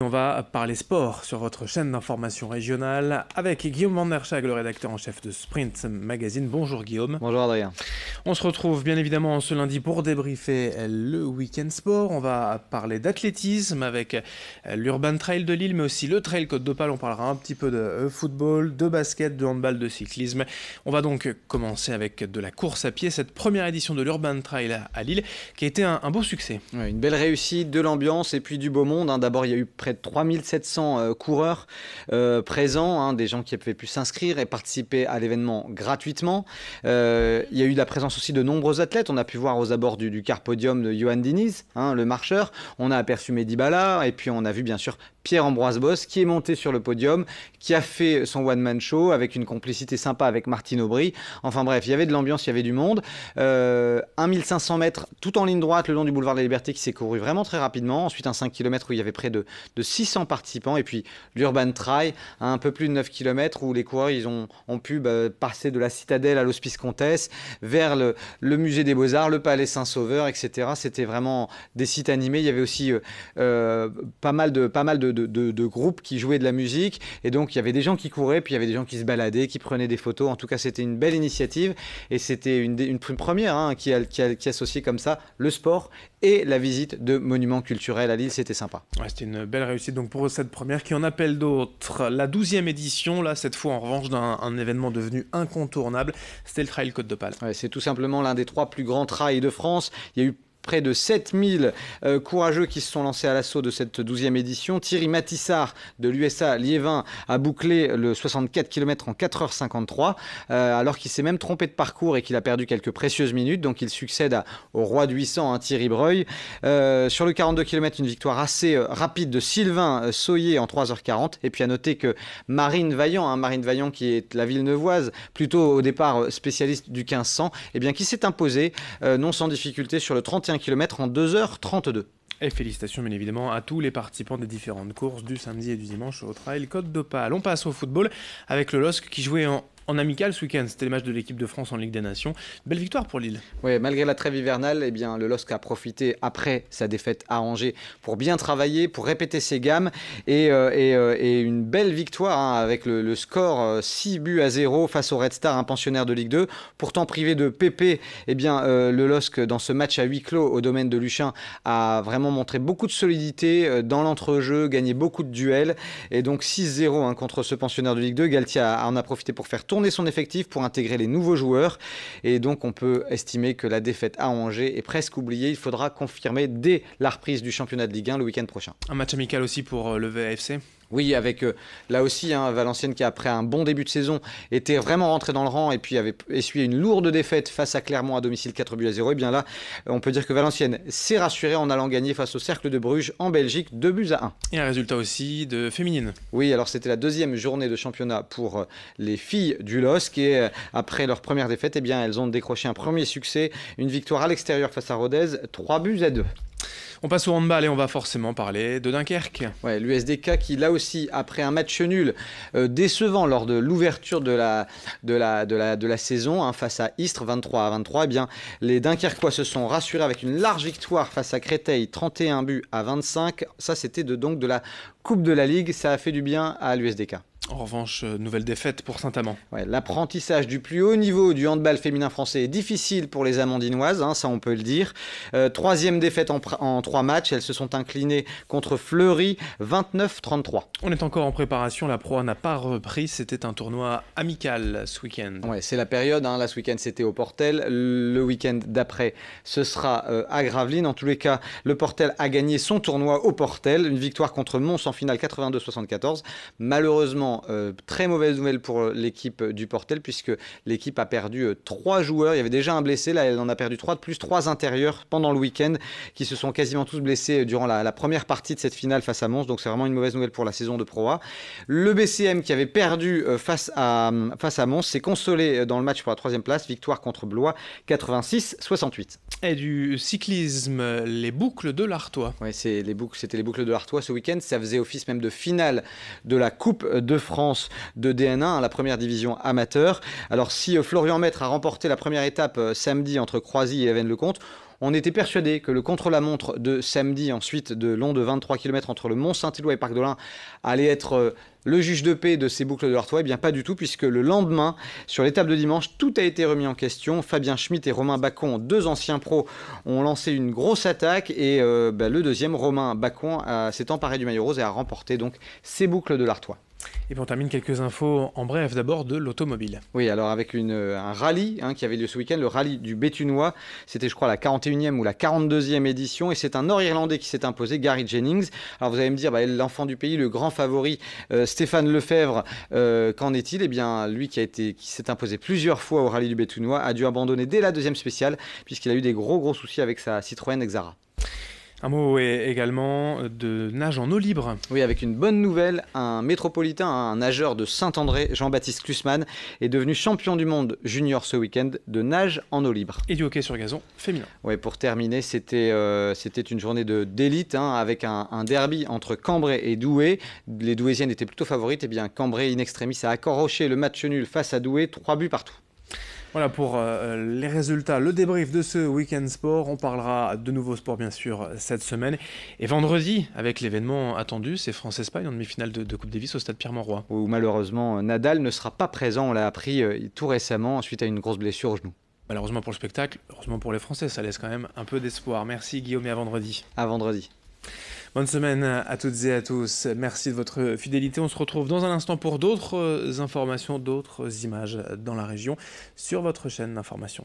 On va parler sport sur votre chaîne d'information régionale avec Guillaume Van der Schag, le rédacteur en chef de Sprint Magazine. Bonjour Guillaume. Bonjour Adrien. On se retrouve bien évidemment ce lundi pour débriefer le week-end sport. On va parler d'athlétisme avec l'Urban Trail de Lille, mais aussi le Trail Côte d'Opale. On parlera un petit peu de football, de basket, de handball, de cyclisme. On va donc commencer avec de la course à pied, cette première édition de l'Urban Trail à Lille qui a été un beau succès. Ouais, une belle réussite, de l'ambiance et puis du beau monde. D'abord, il y a eu près de 3700 coureurs présents, des gens qui avaient pu s'inscrire et participer à l'événement gratuitement. Il y a eu la présence aussi de nombreux athlètes. On a pu voir aux abords du car podium de Johan Diniz, le marcheur. On a aperçu Mehdi Bala et puis on a vu bien sûr Pierre-Ambroise Boss qui est monté sur le podium, qui a fait son one-man show avec une complicité sympa avec Martine Aubry. Enfin bref, il y avait de l'ambiance, il y avait du monde. 1500 mètres tout en ligne droite le long du boulevard de la Liberté qui s'est couru vraiment très rapidement. Ensuite un 5 km où il y avait près de 600 participants. Et puis l'Urban Trail à un peu plus de 9 km où les coureurs ont pu passer de la Citadelle à l'Hospice Comtesse vers le musée des Beaux-Arts, le Palais Saint-Sauveur, etc. C'était vraiment des sites animés. Il y avait aussi pas mal de groupes qui jouaient de la musique. Et donc il y avait des gens qui couraient, puis il y avait des gens qui se baladaient, qui prenaient des photos. En tout cas, c'était une belle initiative. Et c'était une première qui associait comme ça le sport et la visite de monuments culturels à Lille. C'était sympa. Ouais, c'était une belle réussite donc pour cette première qui en appelle d'autres. La 12e édition, là, cette fois en revanche d'un événement devenu incontournable, c'était le Trail Côte d'Opale. Ouais, c'est tout simplement l'un des 3 plus grands trails de France. Il y a eu près de 7000 courageux qui se sont lancés à l'assaut de cette 12e édition. Thierry Matissart de l'USA Liévin a bouclé le 64 km en 4h53, alors qu'il s'est même trompé de parcours et qu'il a perdu quelques précieuses minutes. Donc il succède au roi du 800, Thierry Breuil. Sur le 42 km, une victoire assez rapide de Sylvain Soyer en 3h40. Et puis à noter que Marine Vaillant qui est la Villeneuvoise, plutôt au départ spécialiste du 1500, qui s'est imposée non sans difficulté sur le 31 km en 2h32. Et félicitations bien évidemment à tous les participants des différentes courses du samedi et du dimanche au Trail Côte d'Opale. On passe au football avec le LOSC qui jouait en amical ce week-end. C'était le match de l'équipe de France en Ligue des Nations. Belle victoire pour Lille. Oui, malgré la trêve hivernale, le LOSC a profité après sa défaite à Angers pour bien travailler, pour répéter ses gammes et une belle victoire avec le score 6-0 face au Red Star, un pensionnaire de Ligue 2. Pourtant privé de Pépé, le LOSC dans ce match à huis clos au domaine de Luchin a vraiment montré beaucoup de solidité dans l'entrejeu, gagné beaucoup de duels et donc 6-0 contre ce pensionnaire de Ligue 2. Galtier en a profité pour faire tourner son effectif, pour intégrer les nouveaux joueurs et donc on peut estimer que la défaite à Angers est presque oubliée. Il faudra confirmer dès la reprise du championnat de Ligue 1 le week-end prochain. Un match amical aussi pour le VAFC. Oui, avec là aussi Valenciennes qui après un bon début de saison était vraiment rentré dans le rang et puis avait essuyé une lourde défaite face à Clermont à domicile 4-0. Et bien là, on peut dire que Valenciennes s'est rassurée en allant gagner face au Cercle de Bruges en Belgique 2-1. Et un résultat aussi de féminine. Oui, alors c'était la 2e journée de championnat pour les filles du LOSC et après leur première défaite, elles ont décroché un premier succès, une victoire à l'extérieur face à Rodez, 3-2. On passe au handball et on va forcément parler de Dunkerque. Ouais, l'USDK qui là aussi après un match nul décevant lors de l'ouverture de la saison face à Istres 23-23, les Dunkerquois se sont rassurés avec une large victoire face à Créteil 31-25. Ça c'était donc de la Coupe de la Ligue, ça a fait du bien à l'USDK. En revanche, nouvelle défaite pour Saint-Amand. Ouais, l'apprentissage du plus haut niveau du handball féminin français est difficile pour les Amandinoises, ça on peut le dire. 3e défaite en 3 matchs, elles se sont inclinées contre Fleury 29-33. On est encore en préparation, la Pro A n'a pas repris, c'était un tournoi amical ce week-end. Ouais, c'est la période, là ce week-end c'était au Portel, le week-end d'après ce sera à Gravelines. En tous les cas, le Portel a gagné son tournoi au Portel, une victoire contre Mons en finale 82-74. Malheureusement, très mauvaise nouvelle pour l'équipe du Portel puisque l'équipe a perdu 3 joueurs. Il y avait déjà un blessé, là elle en a perdu 3 de plus, 3 intérieurs pendant le week-end qui se sont quasiment tous blessés durant la première partie de cette finale face à Mons. Donc c'est vraiment une mauvaise nouvelle pour la saison de Pro A. Le BCM qui avait perdu face à Mons s'est consolé dans le match pour la 3e place, victoire contre Blois 86-68. Et du cyclisme, les boucles de l'Artois. Ouais, c'était les boucles de l'Artois ce week-end. Ça faisait office même de finale de la Coupe de France de DN1, la première division amateur. Alors si Florian Maître a remporté la première étape samedi entre Croisy et Avesnes-le-Comte, On était persuadé que le contre-la-montre de samedi, ensuite de long de 23 km entre le Mont-Saint-Éloi et Parc d'Olin, allait être le juge de paix de ces boucles de l'Artois. Eh bien pas du tout, puisque le lendemain, sur l'étape de dimanche, tout a été remis en question. Fabien Schmitt et Romain Bacon, deux anciens pros, ont lancé une grosse attaque et le deuxième, Romain Bacon, s'est emparé du maillot rose et a remporté donc ces boucles de l'Artois. Et puis on termine quelques infos en bref, d'abord de l'automobile. Oui, alors avec un rallye qui avait lieu ce week-end, le rallye du Béthunois, c'était je crois la 41e ou la 42e édition, et c'est un Nord-Irlandais qui s'est imposé, Gary Jennings. Alors vous allez me dire, l'enfant du pays, le grand favori, Stéphane Lefebvre, qu'en est-il? Eh bien lui qui s'est imposé plusieurs fois au rallye du Béthunois, a dû abandonner dès la deuxième spéciale, puisqu'il a eu des gros soucis avec sa Citroën Exara. Un mot également de nage en eau libre. Oui, avec une bonne nouvelle, un métropolitain, un nageur de Saint-André, Jean-Baptiste Klusman, est devenu champion du monde junior ce week-end de nage en eau libre. Et du hockey sur gazon féminin. Oui, pour terminer, c'était une journée d'élite avec un derby entre Cambrai et Douai. Les Douaisiennes étaient plutôt favorites. Eh bien, Cambrai in extremis a accroché le match nul face à Douai, 3 buts partout. Voilà pour les résultats, le débrief de ce week-end sport. On parlera de nouveaux sports bien sûr cette semaine. Et vendredi, avec l'événement attendu, c'est France-Espagne en demi-finale de Coupe Davis au stade Pierre-Mauroy. Où malheureusement Nadal ne sera pas présent, on l'a appris tout récemment suite à une grosse blessure au genou. Malheureusement pour le spectacle, heureusement pour les Français, ça laisse quand même un peu d'espoir. Merci Guillaume et à vendredi. À vendredi. Bonne semaine à toutes et à tous. Merci de votre fidélité. On se retrouve dans un instant pour d'autres informations, d'autres images dans la région sur votre chaîne d'information.